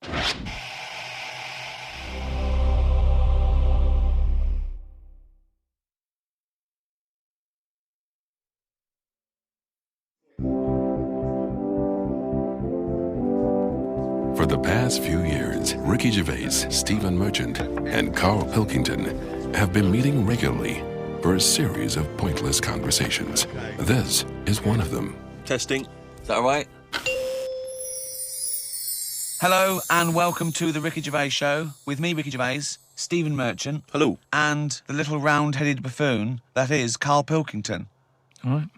For the past few years, Ricky Gervais, Stephen Merchant, and Karl Pilkington have been meeting regularly for a series of pointless conversations. This is one of them. Testing. Is that all right? Hello and welcome to the Ricky Gervais Show with me, Ricky Gervais, Stephen Merchant. Hello. And the little round-headed buffoon that is Karl Pilkington. All right.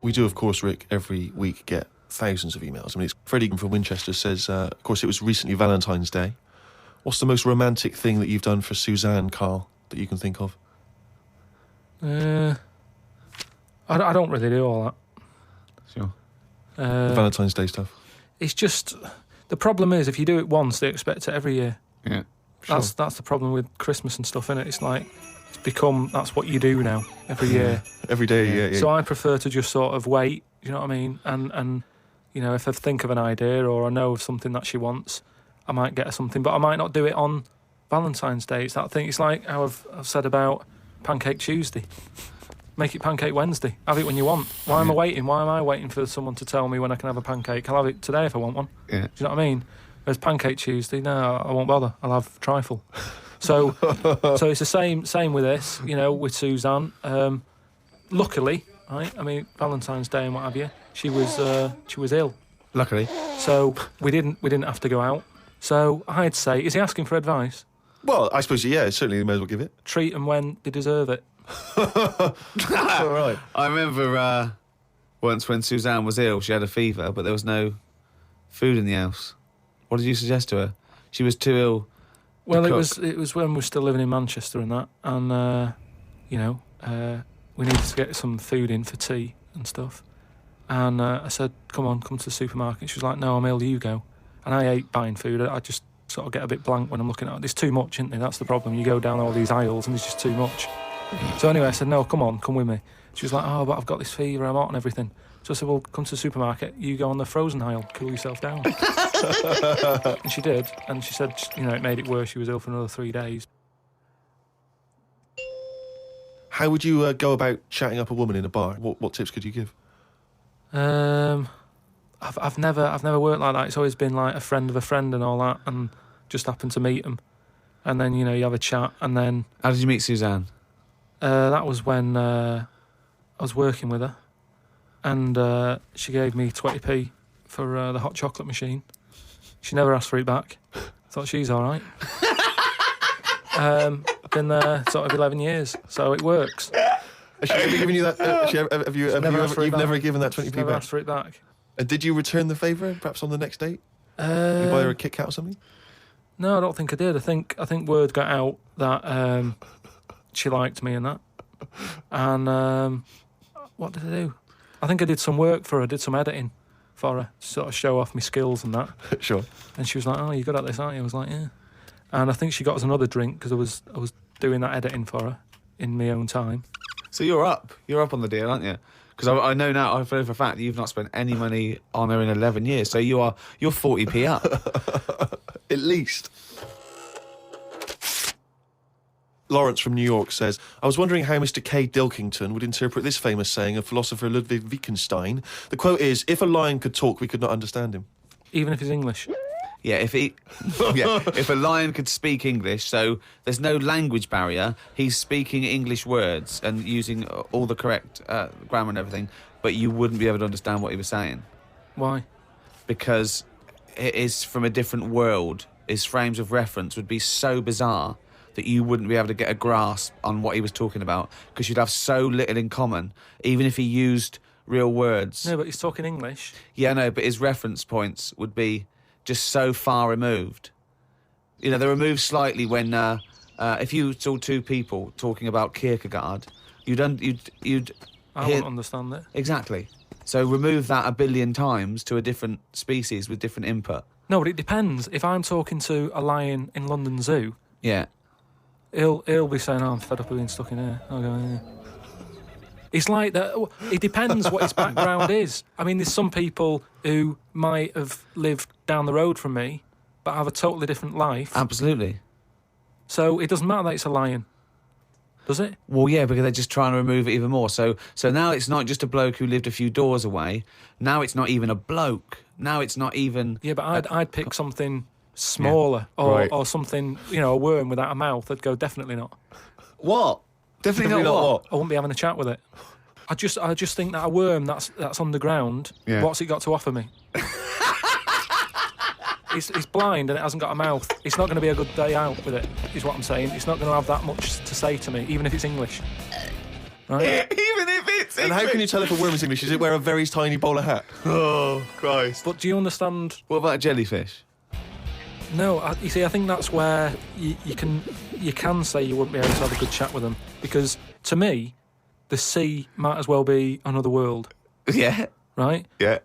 We do, of course, Rick, every week get thousands of emails. I mean, it's Freddie from Winchester says, of course, it was recently Valentine's Day. What's the most romantic thing that you've done for Suzanne, Karl, that you can think of? I don't really do all that. Sure. The Valentine's Day stuff. It's just, the problem is, if you do it once, they expect it every year. Yeah. Sure. That's the problem with Christmas and stuff, innit? It's like, it's become, that's what you do now, every year. Every day, yeah. So I prefer to just sort of wait, you know what I mean? And you know, if I think of an idea or I know of something that she wants, I might get her something, but I might not do it on Valentine's Day. It's that thing. It's like how I've said about Pancake Tuesday. Make it Pancake Wednesday. Have it when you want. Why am I waiting? Why am I waiting for someone to tell me when I can have a pancake? I'll have it today if I want one. Yeah. Do you know what I mean? Whereas Pancake Tuesday, no, I won't bother. I'll have trifle. So it's the same with this, you know, with Suzanne. Luckily, right? I mean, Valentine's Day and what have you, she was ill. Luckily. So we didn't have to go out. So I'd say, is he asking for advice? Well, I suppose, yeah, certainly you may as well give it. Treat them when they deserve it. All right. I remember once when Suzanne was ill, she had a fever, but there was no food in the house. What did you suggest to her? She was too ill. Well, it was when we were still living in Manchester and that, and you know, we needed to get some food in for tea and stuff. And I said, come to the supermarket. She was like, no, I'm ill, you go. And I hate buying food. I just sort of get a bit blank when I'm looking at it. There's too much, isn't there? That's the problem. You go down all these aisles and there's just too much. So anyway, I said, no, come with me. She was like, oh, but I've got this fever, I'm hot and everything. So I said, well, come to the supermarket, you go on the frozen aisle, cool yourself down. And she did, and she said, you know, it made it worse, she was ill for another 3 days. How would you go about chatting up a woman in a bar? What tips could you give? I've never worked like that. It's always been like a friend of a friend and all that, and just happened to meet them. And then, you know, you have a chat, and then... How did you meet Suzanne? That was when I was working with her, and she gave me 20p for the hot chocolate machine. She never asked for it back. Thought she's all right. Been there sort of 11 years, so it works. Has she ever given you that? You've never given that 20p never back? asked for it back. Did you return the favour, perhaps on the next date? You buy her a Kit Kat or something? No, I don't think I did. I think word got out that she liked me and that. And what did I do? I think I did some work for her, did some editing for her, to sort of show off my skills and that. Sure. And she was like, oh, you're good at this, aren't you? I was like, yeah. And I think she got us another drink because I was doing that editing for her in my own time. So you're up on the deal, aren't you? Because I know now, I know for a fact that you've not spent any money on her in 11 years, so you're 40p up. At least. Lawrence from New York says, I was wondering how Mr. K. Pilkington would interpret this famous saying of philosopher Ludwig Wittgenstein. The quote is, if a lion could talk, we could not understand him. Even if he's English. Yeah, if a lion could speak English, so there's no language barrier, he's speaking English words and using all the correct grammar and everything, but you wouldn't be able to understand what he was saying. Why? Because it is from a different world. His frames of reference would be so bizarre that you wouldn't be able to get a grasp on what he was talking about, because you'd have so little in common, even if he used real words. No, but he's talking English. Yeah, no, but his reference points would be just so far removed. You know, they're removed slightly when if you saw two people talking about Kierkegaard, you'd I hear... wouldn't understand it. Exactly. So remove that 1 billion times to a different species with different input. No, but it depends. If I'm talking to a lion in London Zoo, Yeah. he'll be saying, oh, I'm fed up of being stuck in here. I'll go, yeah. It's like that. It depends what his background is. I mean, there's some people who might have lived down the road from me, but have a totally different life. Absolutely. So it doesn't matter that it's a lion, does it? Well, yeah, because they're just trying to remove it even more. So now it's not just a bloke who lived a few doors away. Now it's not even a bloke. Now it's not even... Yeah, but I'd pick something smaller or something, a worm without a mouth. I'd go, definitely not. What? Definitely not what? I wouldn't be having a chat with it. I just think that a worm that's underground, what's it got to offer me? It's blind and it hasn't got a mouth. It's not going to be a good day out with it, is what I'm saying. It's not going to have that much to say to me, even if it's English. Right? Even if it's English. And how can you tell if a worm is English? Does it wear a very tiny bowler hat? Oh, Christ. But do you understand? What about a jellyfish? No, you see, I think that's where you can say you wouldn't be able to have a good chat with them, because to me, the sea might as well be another world. Yeah. Right? Yeah.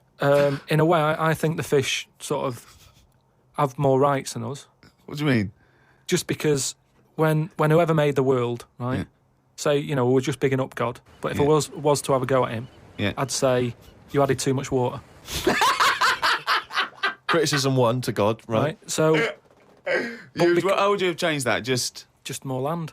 In a way, I think the fish sort of have more rights than us. What do you mean? Just because when whoever made the world, right? Yeah. Say, we're just bigging up God, but if I was to have a go at him, I'd say you added too much water. Criticism 1 to God, right? So, how would you have changed that? Just more land.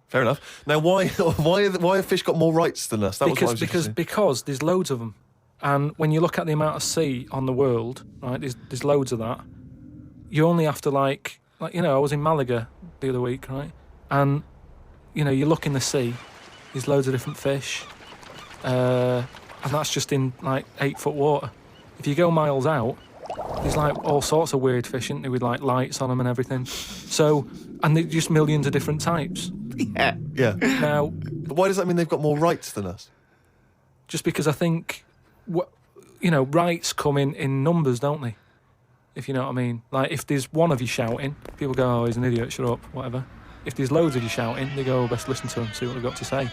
Fair enough. Now, why have fish got more rights than us? That was what I was interested in. Because there's loads of them, and when you look at the amount of sea on the world, right? There's loads of that. You only have to I was in Malaga the other week, right? And you look in the sea, there's loads of different fish, and that's just in 8-foot water. If you go miles out, there's all sorts of weird fish, isn't there, with lights on them and everything. So, and there's just millions of different types. Yeah. Now, but why does that mean they've got more rights than us? Just because I think, rights come in numbers, don't they? If you know what I mean. Like, if there's one of you shouting, people go, oh, he's an idiot, shut up, whatever. If there's loads of you shouting, they go, oh, best listen to him, see what they've got to say.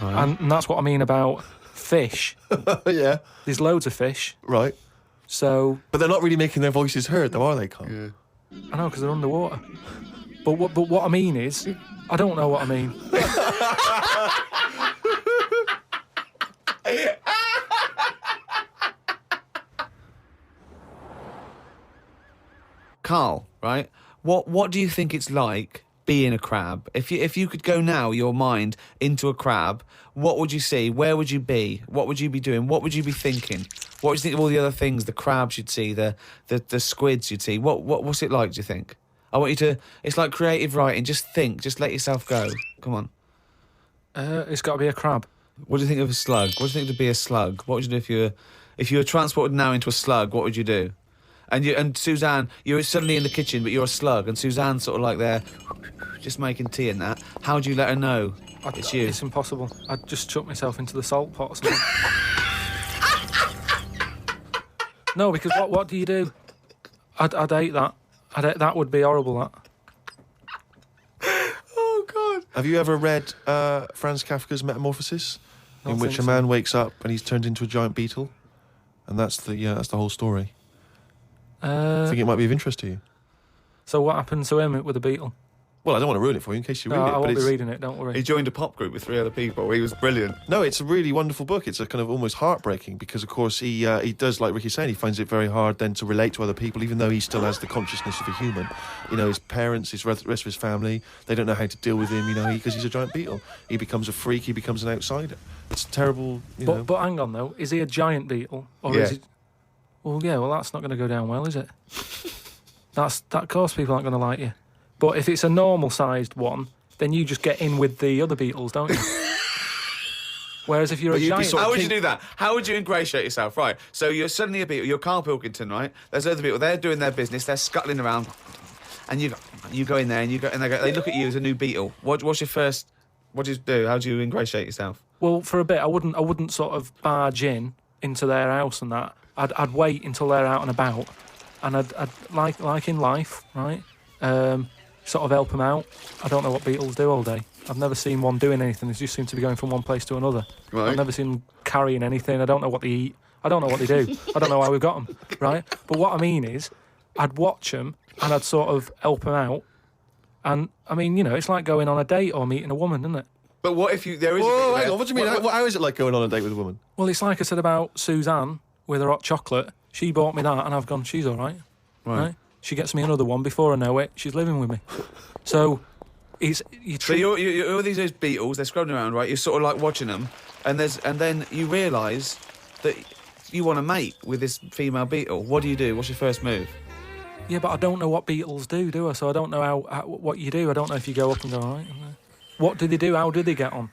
Right. And that's what I mean about fish. Yeah. There's loads of fish. Right. So... But they're not really making their voices heard, though, are they, Carl? Yeah. I know, because they're underwater. But what I mean is, I don't know what I mean. Carl, right? What do you think it's like being a crab? If you could go now, your mind, into a crab, what would you see? Where would you be? What would you be doing? What would you be thinking? What do you think of all the other things the crabs you'd see, the squids you'd see? What's it like, do you think? I want you to... It's like creative writing. Just think. Just let yourself go. Come on. It's got to be a crab. What do you think of a slug? What do you think to be a slug? What would you do if you were transported now into a slug? What would you do? And Suzanne, you're suddenly in the kitchen, but you're a slug, and Suzanne's sort of like there, just making tea and that. How do you let her know it's you? It's impossible. I'd just chuck myself into the salt pot or something. No, because what do you do? I'd hate that. That would be horrible, that. Oh, God. Have you ever read Franz Kafka's Metamorphosis? In which a so. man wakes up and he's turned into a giant beetle? And that's the whole story. I think it might be of interest to you. So what happened to him with the beetle? Well, I don't want to ruin it for you in case you read it. I won't be reading it, don't worry. He joined a pop group with 3 other people. He was brilliant. No, it's a really wonderful book. It's a kind of almost heartbreaking because, of course, he does, like Ricky's saying, he finds it very hard then to relate to other people, even though he still has the consciousness of a human. His parents, his rest of his family, they don't know how to deal with him, because he's a giant beetle. He becomes a freak, he becomes an outsider. It's terrible, But hang on, though. Is he a giant beetle? Or is he... Well, yeah, that's not going to go down well, is it? That, of course, people aren't going to like you. But if it's a normal-sized one, then you just get in with the other beetles, don't you? Whereas if you're a giant... How would you do that? How would you ingratiate yourself? Right, so you're suddenly a beetle. You're Karl Pilkington, right? There's other people. They're doing their business. They're scuttling around. And you go in there and they look at you as a new beetle. What's your first... What do you do? How do you ingratiate yourself? Well, for a bit, I wouldn't sort of barge into their house and that. I'd wait until they're out and about, and I'd like in life, right? Sort of help them out. I don't know what beetles do all day. I've never seen one doing anything. They just seem to be going from one place to another. Right. I've never seen them carrying anything. I don't know what they eat. I don't know what they do. I don't know how we've got them, right? But what I mean is, I'd watch them and I'd sort of help them out. And I mean, it's like going on a date or meeting a woman, isn't it? But what if there is? Whoa, a hang on. What do you mean? How is it like going on a date with a woman? Well, it's like I said about Suzanne with her hot chocolate. She bought me that, and I've gone, she's all right. Right. She gets me another one. Before I know it, she's living with me. So it's So you're all these beetles. They're scrubbing around, right? You're sort of like watching them, and then you realise that you want to mate with this female beetle. What do you do? What's your first move? Yeah, but I don't know what beetles do I? So I don't know what you do. I don't know if you go up and go, all right. What do they do? How do they get on?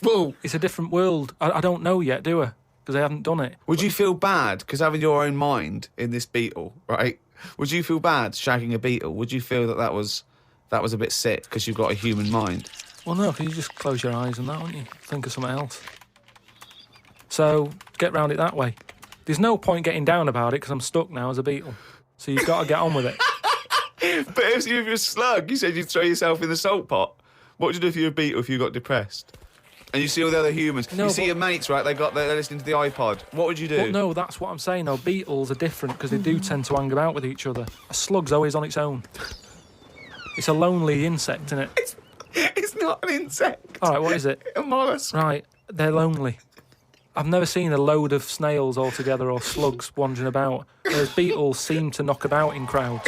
Well, It's a different world. I don't know yet, do I? Because I haven't done it. would you feel bad because having your own mind in this beetle, right? Would you feel bad shagging a beetle? Would you feel that was a bit sick because you've got a human mind? Well, no, because you just close your eyes and that, wouldn't you? Think of something else. So get round it that way. There's no point getting down about it because I'm stuck now as a beetle. So you've got to get on with it. But if you're a slug, you said you'd throw yourself in the salt pot. What would you do if you were a beetle if you got depressed? And you see all the other humans. No, you see your mates, right? They're listening to the iPod. What would you do? But no, that's what I'm saying. No, beetles are different because they do tend to hang about with each other. A slug's always on its own. It's a lonely insect, isn't it? It's not an insect. All right, what is it? A mollusk. Right, they're lonely. I've never seen a load of snails all together or slugs wandering about, whereas beetles seem to knock about in crowds.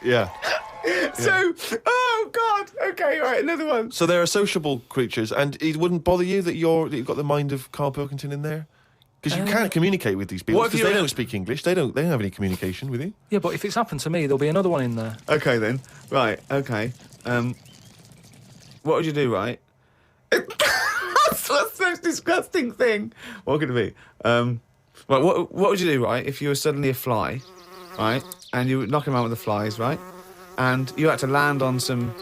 Yeah. So, oh God. Okay, all right, another one. So they're sociable creatures, and it wouldn't bother you that you've got the mind of Karl Pilkington in there? Because you can't communicate with these people, What if because they you're- don't speak English. They don't have any communication with you. Yeah, but if it's happened to me, there'll be another one in there. Okay then. Right. Okay. What would you do? Right. That's the most disgusting thing. What could it be? Right. What would you do? Right. If you were suddenly a fly, right, and you were knocking around with the flies, right, and you had to land on some,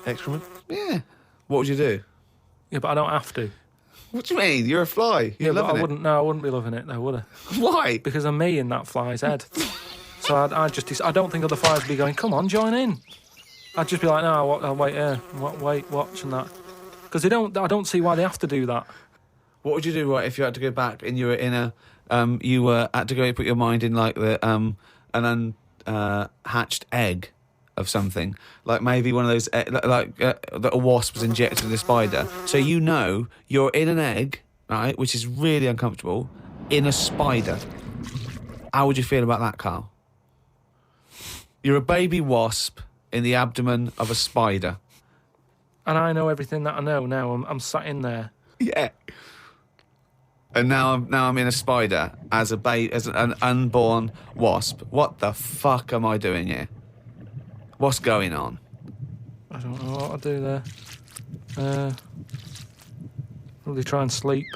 Excrement? yeah. What would you do? Yeah, but I don't have to. What do you mean? You're a fly. You're Yeah, but loving I wouldn't. No, I wouldn't be loving it, though, would I? it. Why? Because I'm me in that fly's head. So I don't think other flies would be going, come on, join in. I'd just be like, no, I'll wait here, wait, watch and that. Because I don't see why they have to do that. What would you do, right, if you had to go back and you were in a, you had to go and put your mind in like an unhatched egg of something, like maybe one of those, that a wasp was injected in a spider. So you know you're in an egg, right, which is really uncomfortable, in a spider. How would you feel about that, Karl? You're a baby wasp in the abdomen of a spider. And I know everything that I know now. I'm sat in there. Yeah. And now I'm in a spider as an unborn wasp. What the fuck am I doing here? What's going on? I don't know what I'll do there. Probably try and sleep.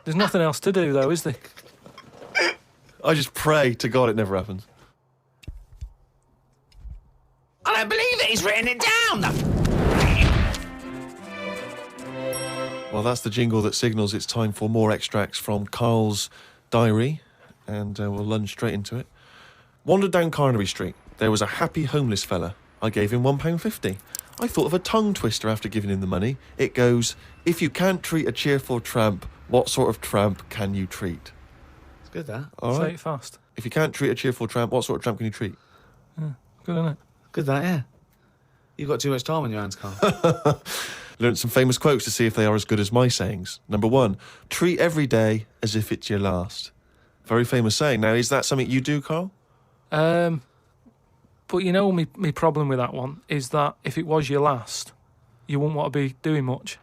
There's nothing else to do, though, is there? I just pray to God it never happens. I don't believe it. He's written it down. Well, that's the jingle that signals it's time for more extracts from Karl's diary, and we'll lunge straight into it. Wandered down Carnaby Street. There was a happy homeless fella. I gave him £1.50. I thought of a tongue twister after giving him the money. It goes, if you can't treat a cheerful tramp, what sort of tramp can you treat? It's good, that. All Say right. it fast. If you can't treat a cheerful tramp, what sort of tramp can you treat? Good, isn't it? Good, that, yeah. You've got too much time on your hands, Karl. Learned some famous quotes to see if they are as good as my sayings. Number 1, treat every day as if it's your last. Very famous saying. Now, is that something you do, Karl? But you know, my problem with that one is that if it was your last, you wouldn't want to be doing much.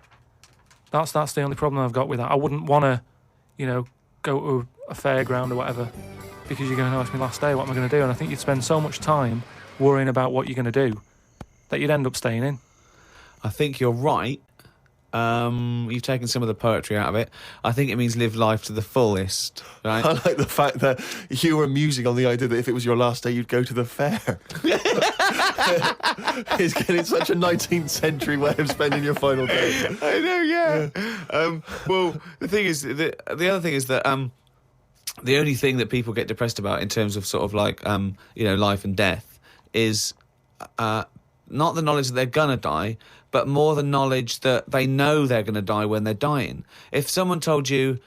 That's the only problem I've got with that. I wouldn't want to, go to a fairground or whatever because you're going to know it's my last day. What am I going to do? And I think you'd spend so much time worrying about what you're going to do that you'd end up staying in. I think you're right. You've taken some of the poetry out of it. I think it means live life to the fullest, right? I like the fact that you were musing on the idea that if it was your last day, you'd go to the fair. It's getting such a 19th century way of spending your final day. I know, yeah. Well, the thing is, the other thing is that the only thing that people get depressed about in terms of sort of like, life and death is not the knowledge that they're gonna die, but more the knowledge that they know they're gonna die when they're dying. If someone told you,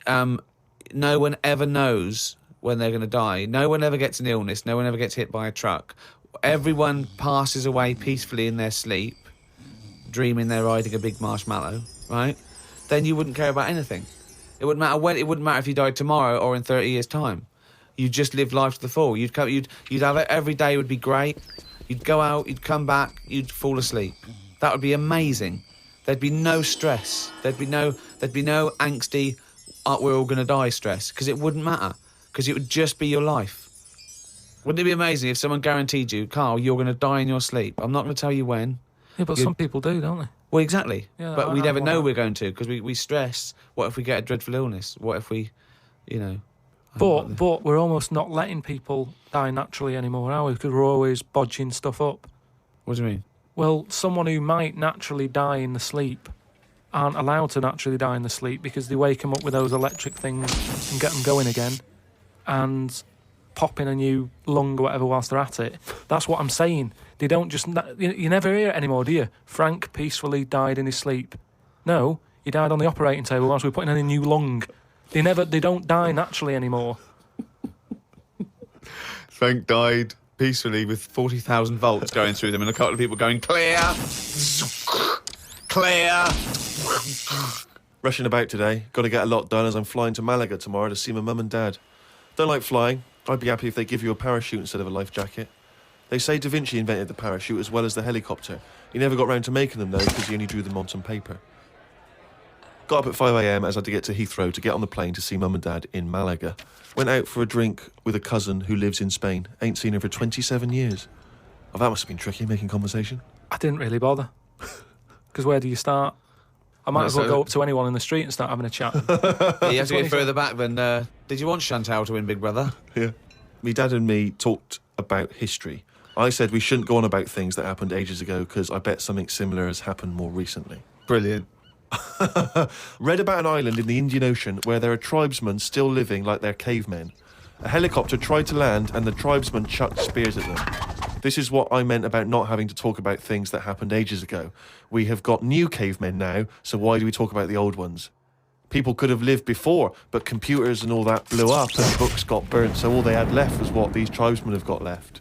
no one ever knows when they're gonna die, no one ever gets an illness, no one ever gets hit by a truck, everyone passes away peacefully in their sleep, dreaming they're riding a big marshmallow, right? Then you wouldn't care about anything. It wouldn't matter when. It wouldn't matter if you died tomorrow or in 30 years' time. You'd just live life to the full. You'd have it every day would be great. You'd go out, you'd come back, you'd fall asleep. That would be amazing. There'd be no stress. There'd be no angsty, we're all going to die stress, because it wouldn't matter, because it would just be your life. Wouldn't it be amazing if someone guaranteed you, Carl, you're going to die in your sleep? I'm not going to tell you when. Yeah, but some people do, don't they? Well, exactly. Yeah, but I we never want know that. we're going to, because we stress. What if we get a dreadful illness? What if we, But we're almost not letting people die naturally anymore, are we? Because we're always bodging stuff up. What do you mean? Well, someone who might naturally die in the sleep aren't allowed to naturally die in the sleep because they wake them up with those electric things and get them going again and pop in a new lung or whatever whilst they're at it. That's what I'm saying. They don't just... You never hear it anymore, do you? Frank peacefully died in his sleep. No, he died on the operating table whilst we were putting in a new lung. They don't die naturally anymore. Frank died peacefully with 40,000 volts going through them and a couple of people going, clear, clear. Rushing about today. Got to get a lot done as I'm flying to Malaga tomorrow to see my mum and dad. Don't like flying. I'd be happy if they give you a parachute instead of a life jacket. They say Da Vinci invented the parachute as well as the helicopter. He never got round to making them, though, because he only drew them on some paper. Got up at 5 a.m. as I had to get to Heathrow to get on the plane to see mum and dad in Malaga. Went out for a drink with a cousin who lives in Spain. Ain't seen her for 27 years. Oh, that must have been tricky, making conversation. I didn't really bother. Because where do you start? I might as well go up to anyone in the street and start having a chat. Yeah, you have to go further back than... did you want Chantal to win Big Brother? Yeah. Me dad and me talked about history. I said we shouldn't go on about things that happened ages ago because I bet something similar has happened more recently. Brilliant. Read about an island in the Indian Ocean where there are tribesmen still living like they're cavemen. A helicopter tried to land and the tribesmen chucked spears at them. This is what I meant about not having to talk about things that happened ages ago. We have got new cavemen now, so why do we talk about the old ones? People could have lived before, but computers and all that blew up and books got burnt, so all they had left was what these tribesmen have got left.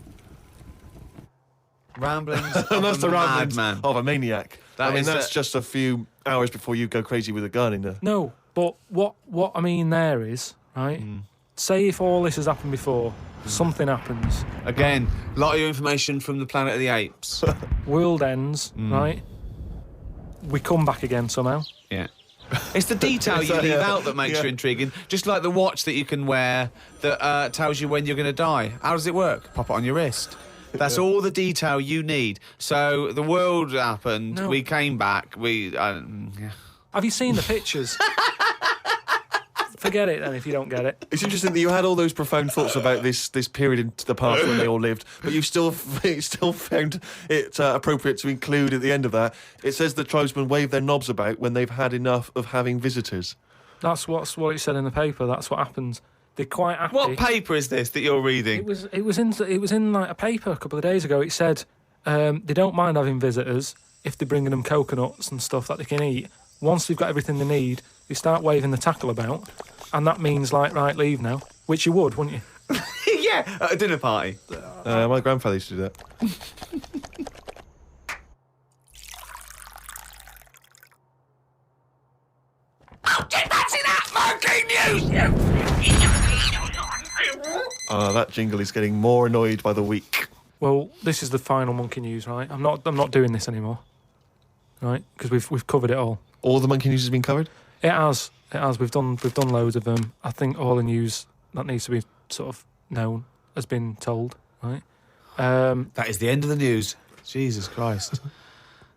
Ramblings And that's the ramblings madman. of a maniac. That That's just a few hours before you go crazy with a gun in the... No, but what I mean there is, right, say if all this has happened before, something happens, Again, a lot of your information from the Planet of the Apes. world ends, right, we come back again somehow. Yeah. It's the detail you leave out that makes you intriguing. Just like the watch that you can wear that tells you when you're going to die. How does it work? Pop it on your wrist. That's all the detail you need. So the world happened, No. we came back, Have you seen the pictures? Forget it then if you don't get it. It's interesting that you had all those profound thoughts about this period into the past when they all lived, but you've still found it appropriate to include at the end of that. It says the tribesmen wave their knobs about when they've had enough of having visitors. That's what it said in the paper. That's what happens. They're quite happy. What paper is this that you're reading? It was in like a paper a couple of days ago. It said they don't mind having visitors if they're bringing them coconuts and stuff that they can eat. Once they've got everything they need, they start waving the tackle about, and that means like, right, leave now, which you would, wouldn't you? Yeah, at a dinner party. My grandfather used to do that. That jingle is getting more annoyed by the week. Well, this is the final monkey news, right? I'm not doing this anymore, right? Because we've covered it all. All the monkey news has been covered? It has. We've done loads of them. I think all the news that needs to be sort of known has been told, right? That is the end of the news. Jesus Christ.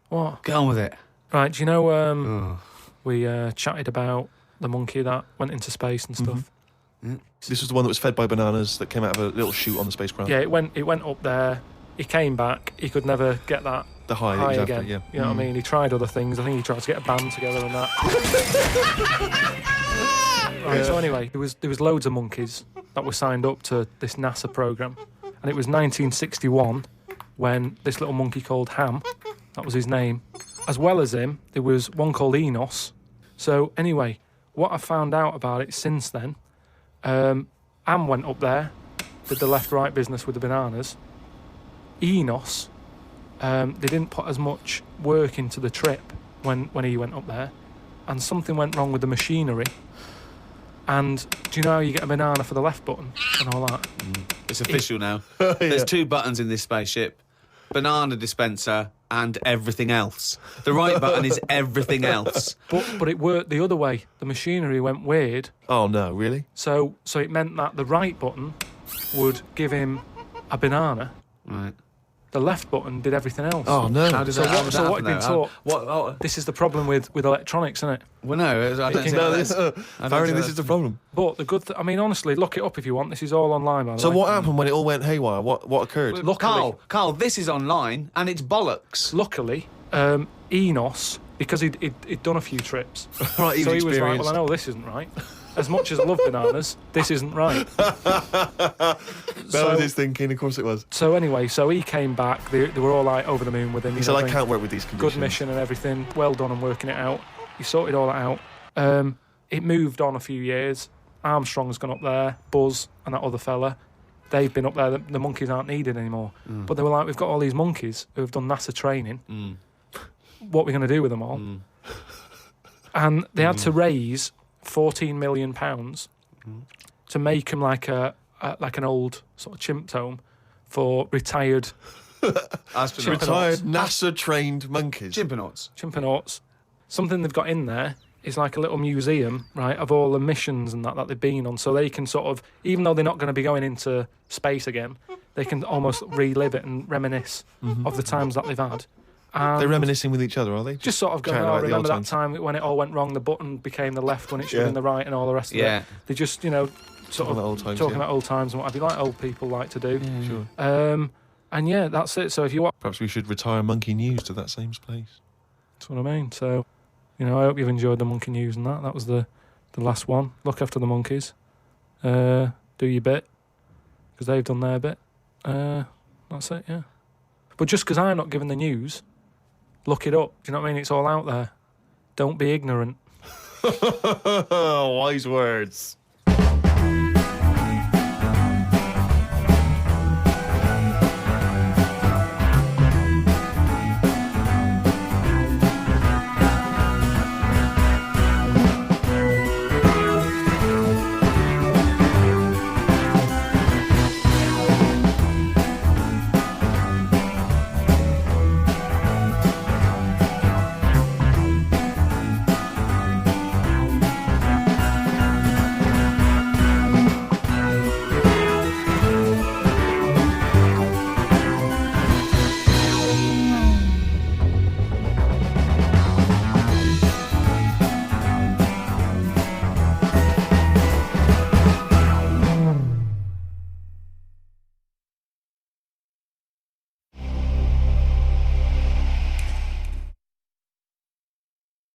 What? Get on with it. Right, do you know we chatted about the monkey that went into space and stuff? This was the one that was fed by bananas that came out of a little chute on the spacecraft. Yeah, it went up there. He came back. He could never get that The high high exactly, again. yeah. You know what I mean? He tried other things. I think he tried to get a band together and that. Right, so anyway, there was loads of monkeys that were signed up to this NASA program, and it was 1961 when this little monkey called Ham, that was his name, as well as him, there was one called Enos. So anyway, what I found out about it since then, Ham went up there, did the left-right business with the bananas. Enos, they didn't put as much work into the trip when he went up there, and something went wrong with the machinery. And do you know how you get a banana for the left button and all that? It's official now. There's 2 buttons in this spaceship. Banana dispenser and everything else. The right button is everything else. But it worked the other way. The machinery went weird. Oh, no, really? So it meant that the right button would give him a banana. Right. The left button did everything else. Oh, no. How does So that, how what- does so that what happen, had been though? taught- What? Oh, This is the problem with electronics, isn't it? well, no, I don't think No, that's... apparently this is the problem. But the good I mean, honestly, look it up if you want. This is all online, by the So way. what happened when it all went haywire? What occurred? Luckily, Carl, this is online and it's bollocks. luckily, Enos, because he'd done a few trips, Right, so he was like, experienced. well, I know this isn't right. As much as I love bananas, this isn't right. That was his thinking, of course it was. So anyway, so he came back. They were all like over the moon with him. He you said, know, I going, can't work with these conditions. good mission and everything. Well done on working it out. He sorted all that out. It moved on a few years. Armstrong's gone up there. Buzz and that other fella, they've been up there. The monkeys aren't needed anymore. But they were like, we've got all these monkeys who have done NASA training. What are we going to do with them all? And they had to raise £14 million to make them like an old sort of chimp home for retired Astronauts. Retired NASA-trained monkeys. Chimpanauts. chimpanauts. Something they've got in there is like a little museum, right, of all the missions and that they've been on, so they can sort of, even though they're not going to be going into space again, they can almost relive it and reminisce of the times that they've had. And They're reminiscing with each other, are they? just sort of going, Chatting oh, about the remember old that time when it all went wrong, the button became the left when it should have Yeah. been the right and all the rest of Yeah. it. They just, sort Talking of about old times, talking yeah. about old times and what have you, like old people like to do. Sure. And yeah, that's it. So if you want, Perhaps we should retire Monkey News to that same place. that's what I mean. So, I hope you've enjoyed the monkey news and that. That was the last one. Look after the monkeys. Do your bit, because they've done their bit. That's it, yeah. But just because I'm not giving the news, look it up. Do you know what I mean? It's all out there. Don't be ignorant. Wise words.